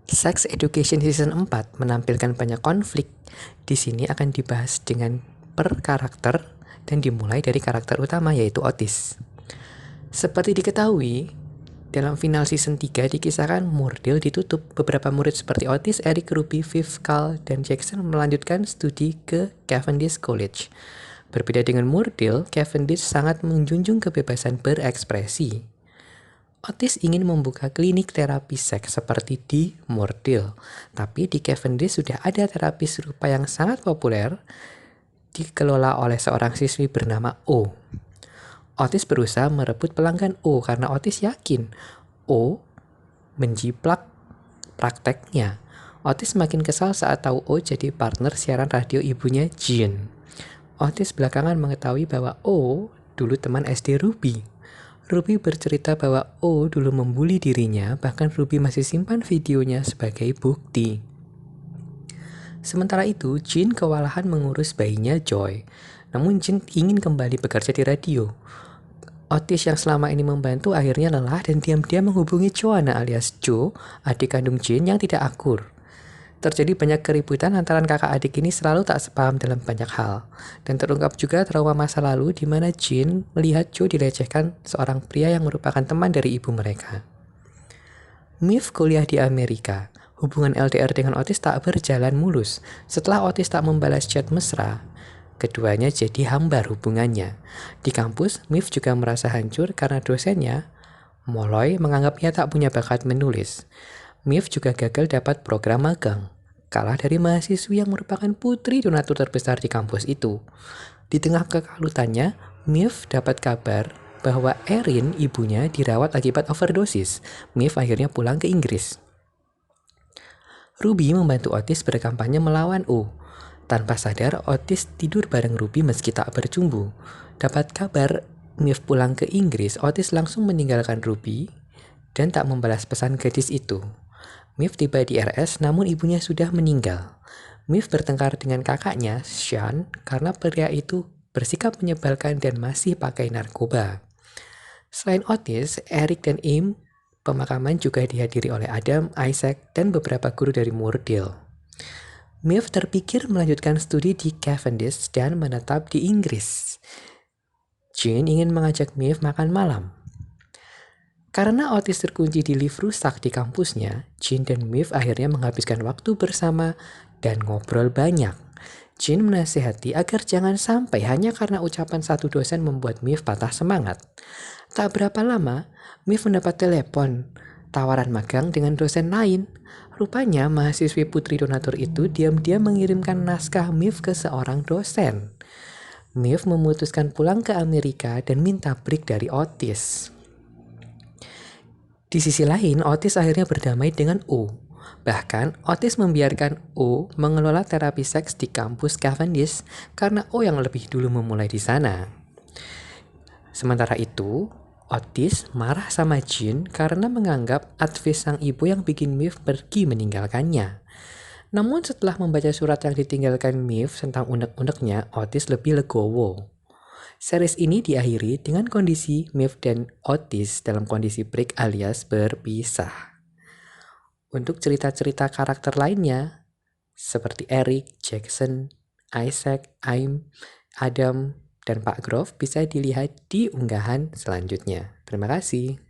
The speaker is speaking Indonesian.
Sex Education Season 4 menampilkan banyak konflik. Di sini akan dibahas dengan per karakter dan dimulai dari karakter utama yaitu Otis. Seperti diketahui, dalam final season 3 dikisahkan Moordale ditutup. Beberapa murid seperti Otis, Eric, Ruby, Viv, Carl, dan Jackson melanjutkan studi ke Cavendish College. Berbeda dengan Moordale, Cavendish sangat menjunjung kebebasan berekspresi. Otis ingin membuka klinik terapi seks seperti di Moordale, tapi di Cavendish sudah ada terapi serupa yang sangat populer dikelola oleh seorang siswi bernama O. Otis berusaha merebut pelanggan O karena Otis yakin O menjiplak prakteknya. Otis makin kesal saat tahu O jadi partner siaran radio ibunya Jean. Otis belakangan mengetahui bahwa O dulu teman SD Ruby. Ruby bercerita bahwa O dulu membuli dirinya, bahkan Ruby masih simpan videonya sebagai bukti. Sementara itu, Jean kewalahan mengurus bayinya Joy. Namun Jean ingin kembali bekerja di radio. Otis yang selama ini membantu akhirnya lelah dan diam-diam menghubungi Joanna alias Jo, adik kandung Jean yang tidak akur. Terjadi banyak keributan antara kakak adik ini selalu tak sepaham dalam banyak hal. Dan terungkap juga trauma masa lalu di mana Jean melihat Joe dilecehkan seorang pria yang merupakan teman dari ibu mereka. Miv kuliah di Amerika. Hubungan LDR dengan Otis tak berjalan mulus. Setelah Otis tak membalas chat mesra, keduanya jadi hambar hubungannya. Di kampus, Miv juga merasa hancur karena dosennya, Molloy, menganggapnya tak punya bakat menulis. Miv juga gagal dapat program magang, kalah dari mahasiswi yang merupakan putri donatur terbesar di kampus itu. Di tengah kekalutannya, Miv dapat kabar bahwa Erin, ibunya, dirawat akibat overdosis. Miv akhirnya pulang ke Inggris. Ruby membantu Otis berkampanye melawan O. Tanpa sadar, Otis tidur bareng Ruby meski tak bercumbu. Dapat kabar Miv pulang ke Inggris, Otis langsung meninggalkan Ruby dan tak membalas pesan gadis itu. Miv tiba di RS namun ibunya sudah meninggal. Miv bertengkar dengan kakaknya, Sean, karena pria itu bersikap menyebalkan dan masih pakai narkoba. Selain Otis, Eric dan Aim, pemakaman juga dihadiri oleh Adam, Isaac, dan beberapa guru dari Moordale. Miv terpikir melanjutkan studi di Cavendish dan menetap di Inggris. Jean ingin mengajak Miv makan malam. Karena Otis terkunci di lift rusak di kampusnya, Jean dan Miv akhirnya menghabiskan waktu bersama dan ngobrol banyak. Jean menasihati agar jangan sampai hanya karena ucapan satu dosen membuat Miv patah semangat. Tak berapa lama, Miv mendapat telepon tawaran magang dengan dosen lain. Rupanya mahasiswi putri donatur itu diam-diam mengirimkan naskah Miv ke seorang dosen. Miv memutuskan pulang ke Amerika dan minta break dari Otis. Di sisi lain, Otis akhirnya berdamai dengan O. Bahkan, Otis membiarkan O mengelola terapi seks di kampus Cavendish karena O yang lebih dulu memulai di sana. Sementara itu, Otis marah sama Jean karena menganggap advis sang ibu yang bikin Miv pergi meninggalkannya. Namun setelah membaca surat yang ditinggalkan Miv tentang unek-uneknya, Otis lebih legowo. Series ini diakhiri dengan kondisi Miv dan Otis dalam kondisi break alias berpisah. Untuk cerita-cerita karakter lainnya, seperti Eric, Jackson, Isaac, Aim, Adam, dan Pak Grove bisa dilihat di unggahan selanjutnya. Terima kasih.